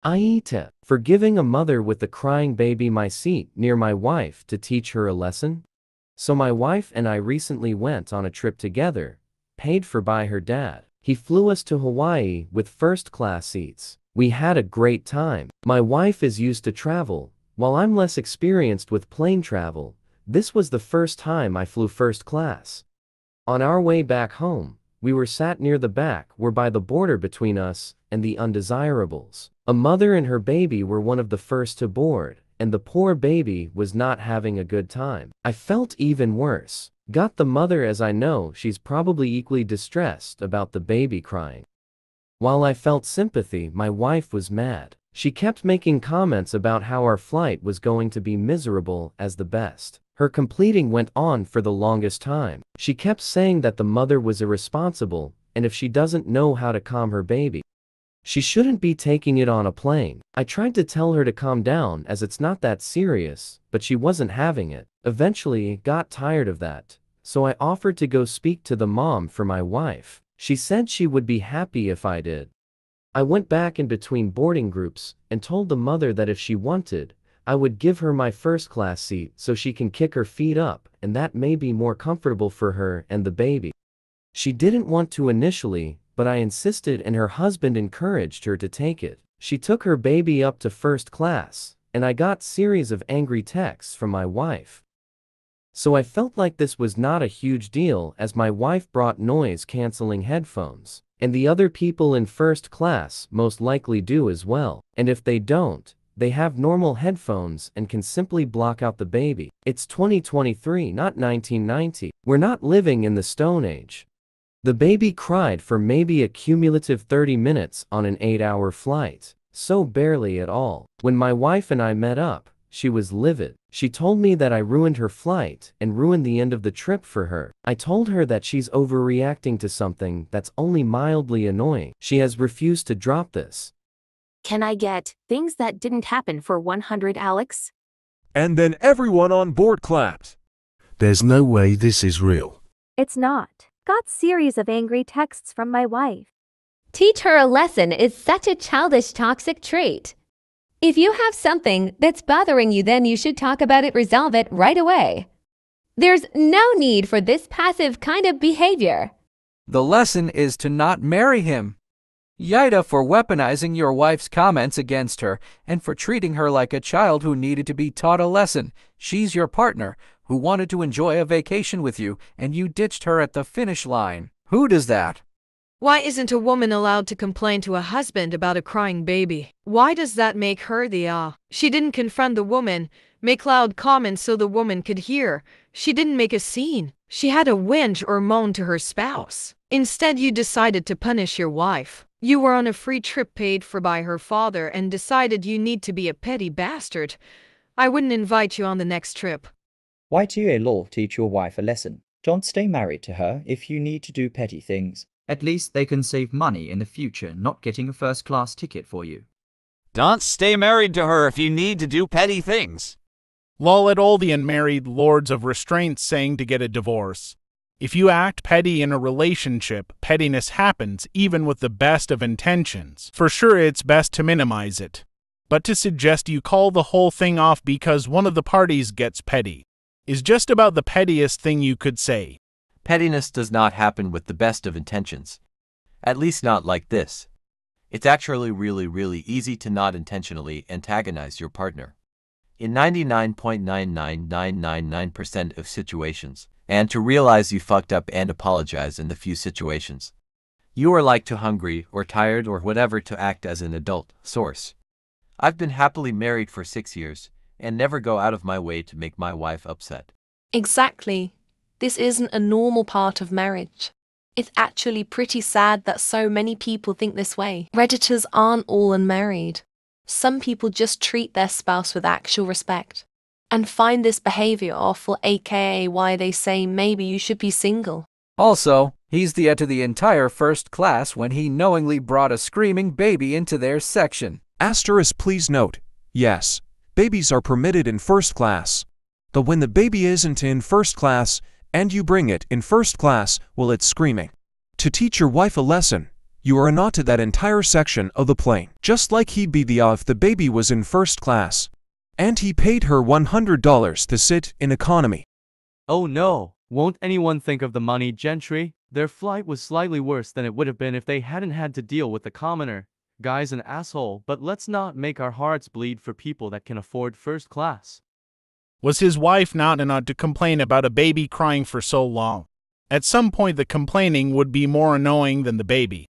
AITA, for giving a mother with a crying baby my seat near my wife to teach her a lesson. So my wife and I recently went on a trip together, paid for by her dad. He flew us to Hawaii with first-class seats. We had a great time. My wife is used to travel, while I'm less experienced with plane travel. This was the first time I flew first class. On our way back home, we were sat near the back whereby the border between us and the undesirables. A mother and her baby were one of the first to board, and the poor baby was not having a good time. I felt even worse. Got the mother, as I know she's probably equally distressed about the baby crying. While I felt sympathy, my wife was mad. She kept making comments about how our flight was going to be miserable as the best. Her completing went on for the longest time. She kept saying that the mother was irresponsible, and if she doesn't know how to calm her baby, she shouldn't be taking it on a plane. I tried to tell her to calm down as it's not that serious, but she wasn't having it. Eventually, got tired of that, so I offered to go speak to the mom for my wife. She said she would be happy if I did. I went back in between boarding groups and told the mother that if she wanted, I would give her my first-class seat so she can kick her feet up, and that may be more comfortable for her and the baby. She didn't want to initially, but I insisted and her husband encouraged her to take it. She took her baby up to first class, and I got series of angry texts from my wife. So I felt like this was not a huge deal as my wife brought noise-canceling headphones, and the other people in first class most likely do as well, and if they don't, they have normal headphones and can simply block out the baby. It's 2023, not 1990. We're not living in the Stone Age. The baby cried for maybe a cumulative 30 minutes on an 8-hour flight, so barely at all. When my wife and I met up, she was livid. She told me that I ruined her flight and ruined the end of the trip for her. I told her that she's overreacting to something that's only mildly annoying. She has refused to drop this. Can I get things that didn't happen for 100, Alex? And then everyone on board clapped. There's no way this is real. It's not. Got series of angry texts from my wife. Teach her a lesson is such a childish, toxic trait. If you have something that's bothering you, then you should talk about it, resolve it right away. There's no need for this passive kind of behavior. The lesson is to not marry him. AITA for weaponizing your wife's comments against her and for treating her like a child who needed to be taught a lesson. She's your partner who wanted to enjoy a vacation with you, and you ditched her at the finish line. Who does that? Why isn't a woman allowed to complain to a husband about a crying baby? Why does that make her the She didn't confront the woman, make loud comments so the woman could hear. She didn't make a scene. She had a whinge or moan to her spouse. Instead, you decided to punish your wife. You were on a free trip paid for by her father and decided you need to be a petty bastard. I wouldn't invite you on the next trip. Why do a law teach your wife a lesson? Don't stay married to her if you need to do petty things. At least they can save money in the future not getting a first-class ticket for you. Don't stay married to her if you need to do petty things. Lol at all the unmarried lords of restraint saying to get a divorce. If you act petty in a relationship, pettiness happens even with the best of intentions. For sure, it's best to minimize it. But to suggest you call the whole thing off because one of the parties gets petty is just about the pettiest thing you could say. Pettiness does not happen with the best of intentions. At least not like this. It's actually really easy to not intentionally antagonize your partner. In 99.99999% of situations, and to realize you fucked up and apologize in the few situations. You are like too hungry or tired or whatever to act as an adult. Source. I've been happily married for 6 years and never go out of my way to make my wife upset. Exactly. This isn't a normal part of marriage. It's actually pretty sad that so many people think this way. Redditors aren't all unmarried. Some people just treat their spouse with actual respect and find this behavior awful, aka why they say maybe you should be single. Also, he's the to the entire first class when he knowingly brought a screaming baby into their section. Asterisk, please note, yes, babies are permitted in first class. But when the baby isn't in first class, and you bring it in first class while it's screaming. To teach your wife a lesson, You are not to that entire section of the plane. Just like he'd be the if the baby was in first class. And he paid her $100 to sit in economy. Oh no, won't anyone think of the money gentry? Their flight was slightly worse than it would have been if they hadn't had to deal with the commoner. Guy's an asshole, but let's not make our hearts bleed for people that can afford first class. Was his wife not allowed to complain about a baby crying for so long? At some point the complaining would be more annoying than the baby.